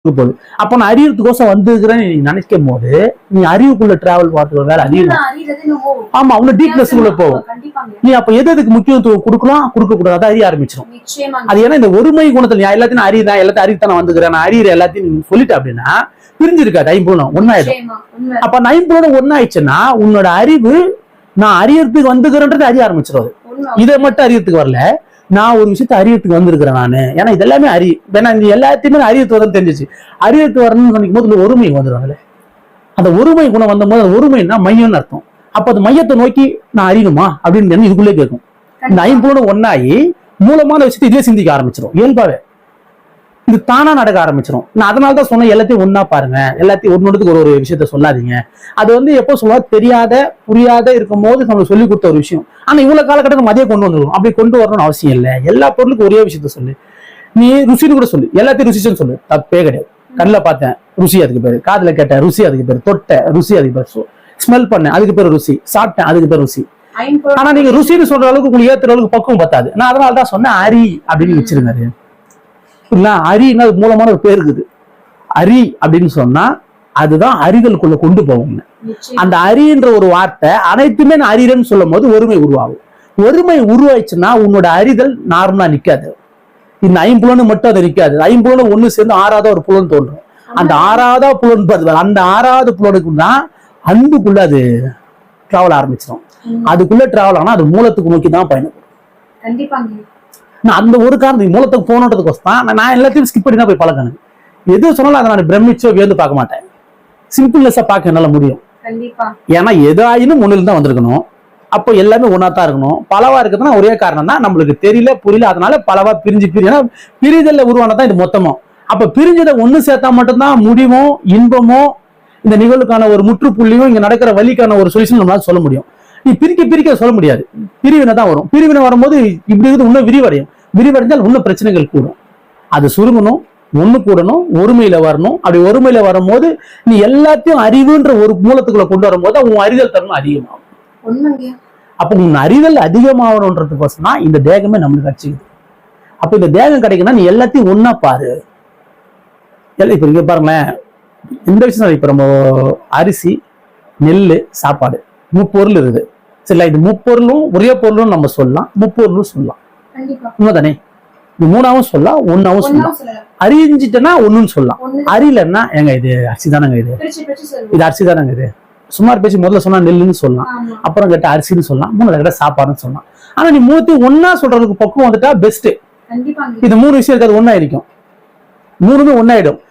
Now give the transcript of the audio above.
போகுது. அப்ப நான் அறியறதுக்கோசம் வந்துக்கிறேன்னு நீ நினைக்கும் போது நீ அறிவுக்குள்ள டிராவல் பார்த்து வேற அறிவு. ஆமா, அவனு டீப்னஸ் உள்ள போகும். நீ அப்ப எதுக்கு முக்கியத்துவம் கொடுக்கலாம் கொடுக்க கூடாது, அதை அறிய ஆரம்பிச்சிடும். அது ஏன்னா இந்த ஒருமை குணத்துல நீ எல்லாத்தையும் அறியுதான், எல்லாத்தையும் அறிவுத்தான வந்துக்கிறேன், நான் அறியிற எல்லாத்தையும் நீ சொல்லிட்ட அப்படின்னா பிரிஞ்சிருக்காது. ஐம்பூலம் ஒன்னாயிடும். அப்ப அந்த ஐம்பூலம் ஒன்னாயிடுச்சுன்னா உன்னோட அறிவு நான் அறியறதுக்கு வந்துக்கிறேன்றது அறிய ஆரம்பிச்சிடும். இதை மட்டும் அறியறதுக்கு வரல, நான் ஒரு விஷயத்த அறியத்துக்கு வந்திருக்கிறேன் நானு. ஏன்னா இது எல்லாமே ஏன்னா இந்த எல்லாத்தையுமே அறியத்து வரன்னு தெரிஞ்சிச்சு. அறியத்து வரணும்னு நினைக்கும் போது ஒருமை வந்துடும். அந்த ஒருமை குணம் வந்த போது ஒருமைன்னா மையம்னு அர்த்தம். அப்ப அது மையத்தை நோக்கி நான் அறியணுமா அப்படின்னு இதுக்குள்ளே கேட்கும். இந்த ஐம்பூலம் ஒன்னாயி மூலமான விஷயத்தை இதே சிந்திக்க ஆரம்பிச்சிடும். இயல்பாவே இது தானா நடக்க ஆரம்பிச்சிடும். நான் அதனாலதான் சொன்னேன், எல்லாத்தையும் ஒன்னா பாருங்க, எல்லாத்தையும் ஒன்னொன்றுக்கு ஒரு விஷயத்த சொல்லாதீங்க. அது எப்போ சொல்ல தெரியாத புரியாத இருக்கும் போது நம்மளுக்கு சொல்லி கொடுத்த ஒரு விஷயம். ஆனா இவ்வளவு காலகட்டத்தில் அதே கொண்டு வந்துடும். அப்படி கொண்டு வரணும்னு அவசியம் இல்லை. எல்லா பொருளுக்கும் ஒரே விஷயத்த சொல்லு. நீ ருசின்னு கூட சொல்லு, எல்லாத்தையும் ருசிச்சுன்னு சொல்லு, தப்பே கிடையாது. கண்ணில் பார்த்தேன் ருசி அதுக்கு பேரு, காதுல கேட்டேன் ருசி அதுக்கு பேரு, தொட்ட ருசி அதுக்கு பேரு, ஸ்மெல் பண்ணேன் அதுக்கு பேரு ருசி, சாப்பிட்டேன் அதுக்கு பேரு ருசி. ஆனா நீங்க ருசின்னு சொல்ற அளவுக்கு உங்களுக்கு ஏத்துற அளவுக்கு பக்குவம் பத்தாது. நான் அதனாலதான் சொன்னேன் அரி அப்படின்னு வச்சிருங்க. அரின்னா அது மூலமான ஒரு பேர் இருக்குது. அரி அப்படின்னு சொன்னா அதுதான் அறிதலுக்குள்ள கொண்டு போகும். அந்த அரின்ற ஒரு வார்த்தை அனைத்துமே நான் அறிறேன்னு சொல்லும் போது ஒருமை உருவாகும். ஒருமை உருவாயிடுச்சுன்னா உன்னோட அறிதல் நார்மலா நிக்காது. இந்த ஐம்புலன்னு மட்டும் அது நிக்காது. ஐம்புலன்னு ஒண்ணு சேர்ந்து ஆறாவது ஒரு புலன் தோன்றும். அந்த ஆறாவது புலன், அந்த ஆறாவது புலனுக்கு தான் அன்புக்குள்ள அது டிராவல் ஆரம்பிச்சிடும். அதுக்குள்ள டிராவல் ஆனா அது மூலத்துக்கு நோக்கி தான் பயணப்படும். நான் அந்த ஒரு காரணம் மூலத்துக்கு போனதுக்கோசம் நான் எல்லாத்தையும் ஸ்கிப் பண்ணி தான் போய் பழக்கணும். எது சொன்னாலும் அதை நான் பிரமிச்சோ வியந்து பார்க்க மாட்டேன். சிம்பிள்னஸா பார்க்க என்னால முடியும். ஏன்னா எதாயினும் ஒண்ணுல தான் வந்திருக்கணும். அப்போ எல்லாமே ஒன்னாத்தான் இருக்கணும். பலவா இருக்குதுன்னா ஒரே காரணம் தான், நம்மளுக்கு தெரியல புரியல, அதனால பலவா ஏன்னா பிரிதல்ல உருவானதான் இது மொத்தமும். அப்ப பிரிஞ்சதை ஒண்ணு சேர்த்தா மட்டும்தான் முடிவும் இன்பமும் இந்த நிகழ்வுக்கான ஒரு முற்றுப்புள்ளியும் இங்க நடக்கிற வழிக்கான ஒரு சொல்யூஷன் நம்மளால சொல்ல முடியும். நீ பிரிக்க சொல்ல முடியாது. பிரிவினை தான் வரும். பிரிவினை வரும்போது இப்படி இருக்குது இன்னும் விரிவடையும். விரிவடைஞ்சால் இன்னும் பிரச்சனைகள் கூடும். அது சுருங்கணும், ஒண்ணு கூடணும், ஒருமையில வரணும். அப்படி ஒருமையில வரும்போது நீ எல்லாத்தையும் அறிவுன்ற ஒரு மூலத்துக்குள்ள கொண்டு வரும்போது உன் அறிதல் தன்மை அதிகமாகும். அப்ப உன் அறிதல் அதிகமாகணுன்றதுக்கோசம் தான் இந்த தேகமே நம்மளுக்கு கிடைச்சிக்குது. அப்ப இந்த தேகம் கிடைக்குன்னா நீ எல்லாத்தையும் ஒன்னா பாரு. இப்ப இங்க பாருங்களேன், இந்த விஷயம் இப்ப நம்ம அரிசி, நெல்லு, சாப்பாடு முப்பொருள் இருக்குது. சரி, இது முப்பொருளும் ஒரே பொருளும் நம்ம சொல்லலாம், முப்பொருளும் சொல்லலாம். உண்மைதானே? இது மூணாவும் சொல்லலாம், ஒன்னாவும் சொல்லலாம். அறிஞ்சிட்டேன்னா ஒண்ணுன்னு சொல்லலாம். அறியலன்னா எங்க இது அரிசி தானங்க, இது அரிசி தானங்க, இது சுமார் பேச்சு முதல்ல சொன்னா நெல்லுன்னு சொல்லலாம், அப்புறம் கேட்ட அரிசின்னு சொல்லலாம், மூணு கேட்ட சாப்பாடுன்னு சொல்லலாம். ஆனா நீ மூணு ஒன்னா சொல்றதுக்கு பக்கம் வந்துட்டா பெஸ்ட். இது மூணு விஷயம் இருக்காது, ஒன்னா இருக்கும். மூணுமே ஒன்னாயிடும்.